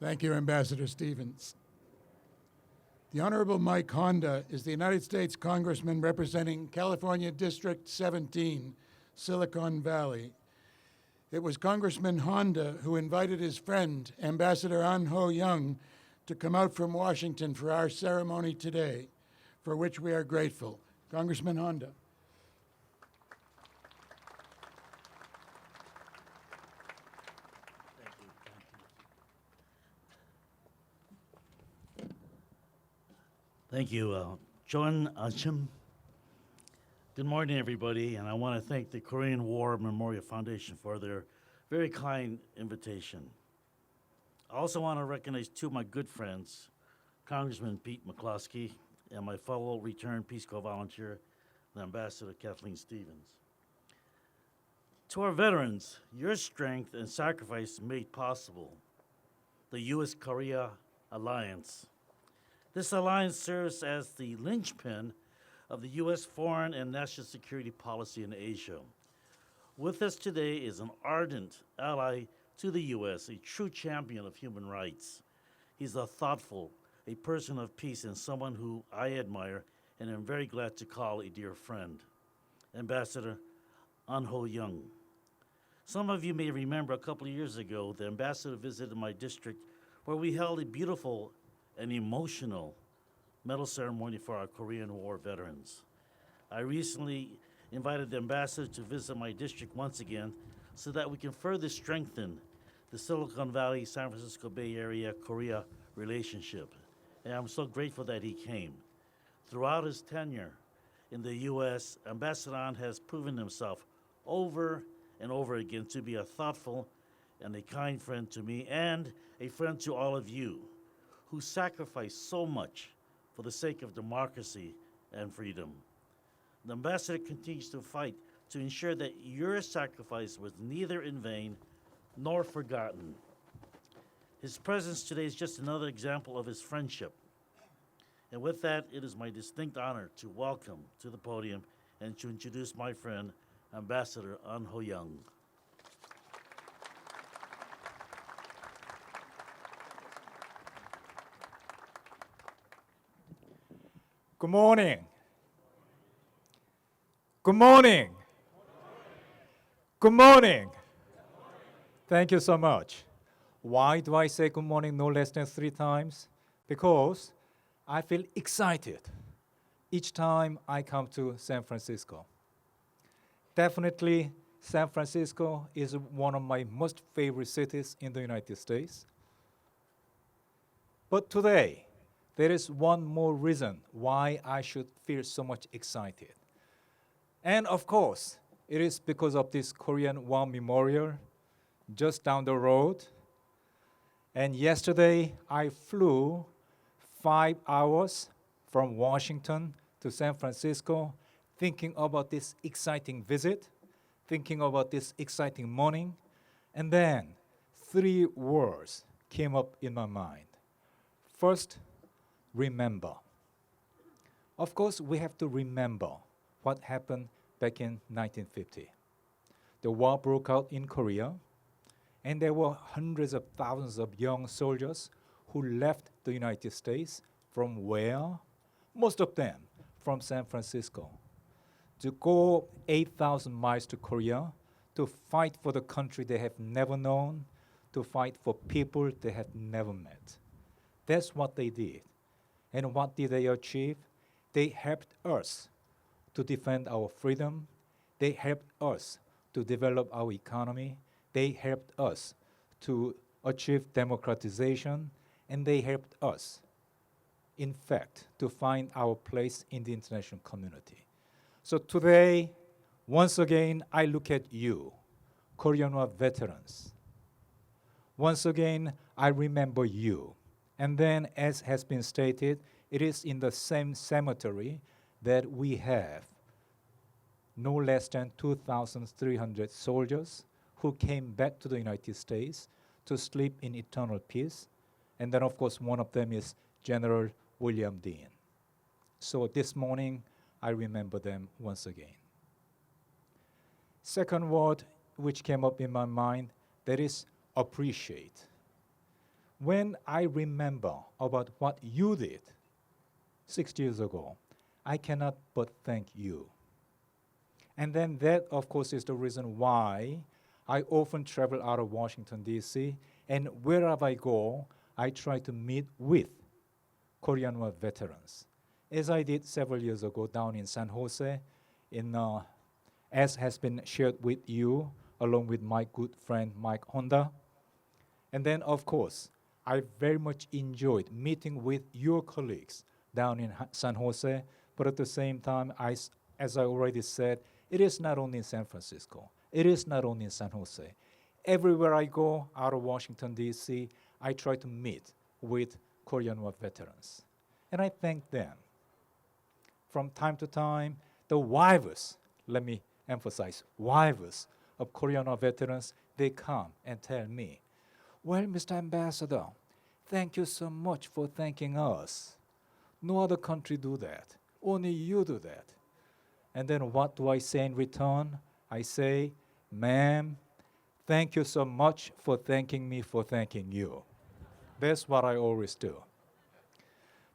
Thank you, Ambassador Stevens. The Honorable Mike Honda is the United States Congressman representing California District 17, Silicon Valley. It was Congressman Honda who invited his friend, Ambassador An Ho Young, to come out from Washington for our ceremony today, for which we are grateful. Congressman Honda. Thank you, John Achim. Good morning, everybody, and I want to thank the Korean War Memorial Foundation for their very kind invitation. I also want to recognize two of my good friends, Congressman Pete McCloskey and my fellow returned Peace Corps volunteer, the Ambassador Kathleen Stevens. To our veterans, your strength and sacrifice made possible the U.S.-Korea Alliance. This alliance serves as the linchpin of the U.S. foreign and national security policy in Asia. With us today is an ardent ally to the U.S., a true champion of human rights. He's a thoughtful, a person of peace, and someone who I admire and am very glad to call a dear friend, Ambassador An Ho Young. Some of you may remember a couple of years ago, the ambassador visited my district where we held a beautiful and emotional medal ceremony for our Korean War veterans. I recently invited the ambassador to visit my district once again so that we can further strengthen the Silicon Valley, San Francisco Bay Area, Korea relationship. And I'm so grateful that he came. Throughout his tenure in the U.S., Ambassador An has proven himself over and over again to be a thoughtful and a kind friend to me and a friend to all of you who sacrificed so much for the sake of democracy and freedom. The ambassador continues to fight to ensure that your sacrifice was neither in vain nor forgotten. His presence today is just another example of his friendship. And with that, it is my distinct honor to welcome to the podium and to introduce my friend, Ambassador An Ho Young. Good morning. Good morning. Good morning. Thank you so much. Why do I say good morning no less than 3 times? Because I feel excited each time I come to San Francisco. Definitely, San Francisco is one of my most favorite cities in the United States. But today, there is one more reason why I should feel so much excited. And of course, it is because of this Korean War Memorial just down the road. And yesterday, I flew 5 hours from Washington to San Francisco thinking about this exciting visit, thinking about this exciting morning, and then 3 words came up in my mind. First, remember. Of course, we have to remember what happened back in 1950. The war broke out in Korea, and there were hundreds of thousands of young soldiers who left the United States from where? Most of them from San Francisco, to go 8,000 miles to Korea to fight for the country they have never known, to fight for people they have never met. That's what they did. And what did they achieve? They helped us to defend our freedom. They helped us to develop our economy. They helped us to achieve democratization. And they helped us, in fact, to find our place in the international community. So today, once again, I look at you, Korean War veterans. Once again, I remember you. And then, as has been stated, it is in the same cemetery that we have no less than 2,300 soldiers who came back to the United States to sleep in eternal peace. And then, of course, one of them is General William Dean. So this morning, I remember them once again. Second word which came up in my mind, that is appreciate. when I remember about what you did 60 years ago, I cannot but thank you. And then that, of course, is the reason why I often travel out of Washington, D.C., and wherever I go, I try to meet with Korean War veterans, as I did several years ago down in San Jose, as has been shared with you, along with my good friend Mike Honda. And then, of course, I very much enjoyed meeting with your colleagues down in San Jose, but at the same time, as I already said, it is not only in San Francisco, it is not only in San Jose. Everywhere I go out of Washington, D.C., I try to meet with Korean War veterans. And I thank them. From time to time, the wives, let me emphasize, wives of Korean War veterans, they come and tell me, well, Mr. Ambassador, thank you so much for thanking us. No other country do that. Only you do that. And then what do I say in return? I say, ma'am, thank you so much for thanking me for thanking you. That's what I always do.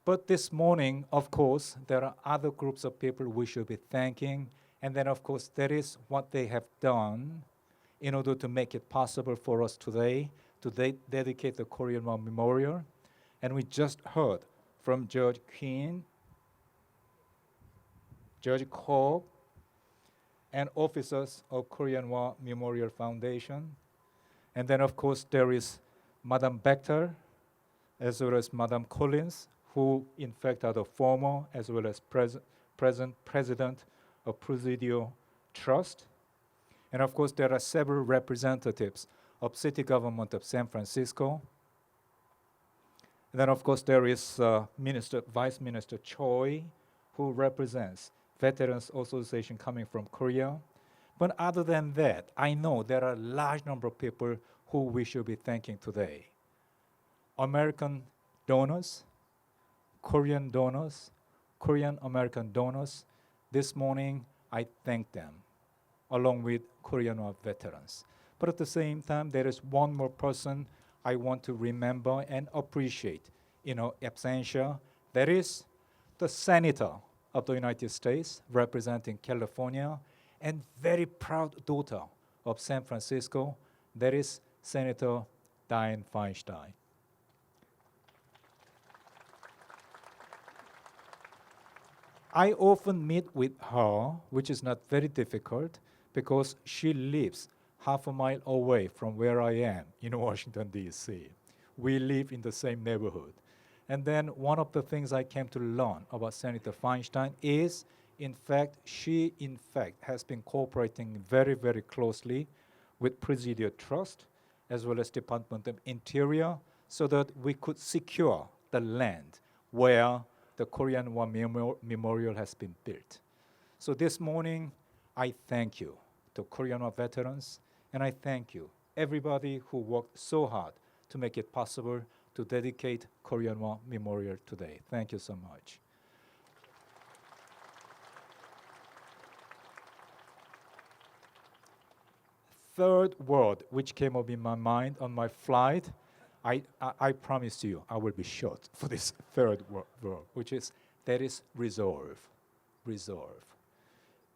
But this morning, of course, there are other groups of people we should be thanking. And then, of course, that is what they have done in order to make it possible for us today to dedicate the Korean War Memorial. And we just heard from Judge Quinn, Judge Koh, and officers of Korean War Memorial Foundation. And then, of course, there is Madam Bechter, as well as Madam Collins, who in fact are the former as well as present president of Presidio Trust. And of course, there are several representatives of city government of San Francisco. And then of course, there is Vice Minister Choi, who represents Veterans Association coming from Korea. But other than that, I know there are a large number of people who we should be thanking today. American donors, Korean donors, Korean American donors. This morning, I thank them, along with Korean War veterans. But at the same time, there is one more person I want to remember and appreciate in absentia. That is the Senator of the United States representing California and very proud daughter of San Francisco. That is Senator Dianne Feinstein. I often meet with her, which is not very difficult because she lives half a mile away from where I am in Washington, D.C. We live in the same neighborhood. And then one of the things I came to learn about Senator Feinstein is, she has been cooperating very, very closely with Presidio Trust as well as Department of Interior so that we could secure the land where the Korean War Memorial has been built. So this morning, I thank you to Korean War veterans, and I thank you, everybody who worked so hard to make it possible to dedicate Korean War Memorial today. Thank you so much. Third word which came up in my mind on my flight, I promise you I will be short for this third word, which is, that is resolve. Resolve.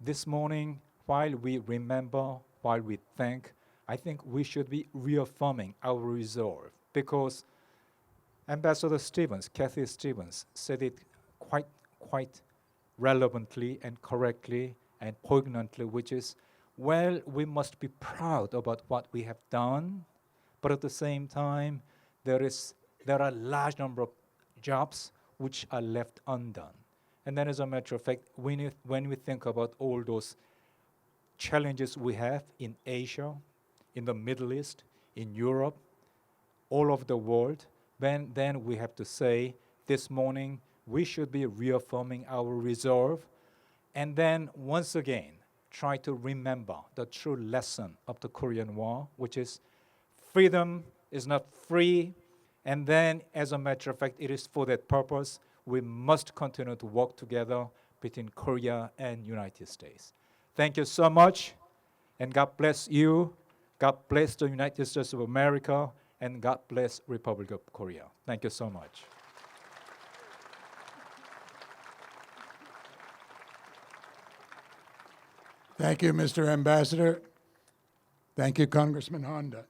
This morning, while we remember, while we thank, I think we should be reaffirming our resolve because Ambassador Stevens, Kathy Stevens, said it quite relevantly and correctly and poignantly, which is, well, we must be proud about what we have done, but at the same time, there are a large number of jobs which are left undone. And then as a matter of fact, when we think about all those challenges we have in Asia, in the Middle East, in Europe, all over the world, then we have to say this morning we should be reaffirming our resolve and then once again try to remember the true lesson of the Korean War, which is freedom is not free, and then as a matter of fact, it is for that purpose we must continue to work together between Korea and United States. Thank you so much, and God bless you. God bless the United States of America, and God bless Republic of Korea. Thank you so much. Thank you, Mr. Ambassador. Thank you, Congressman Honda.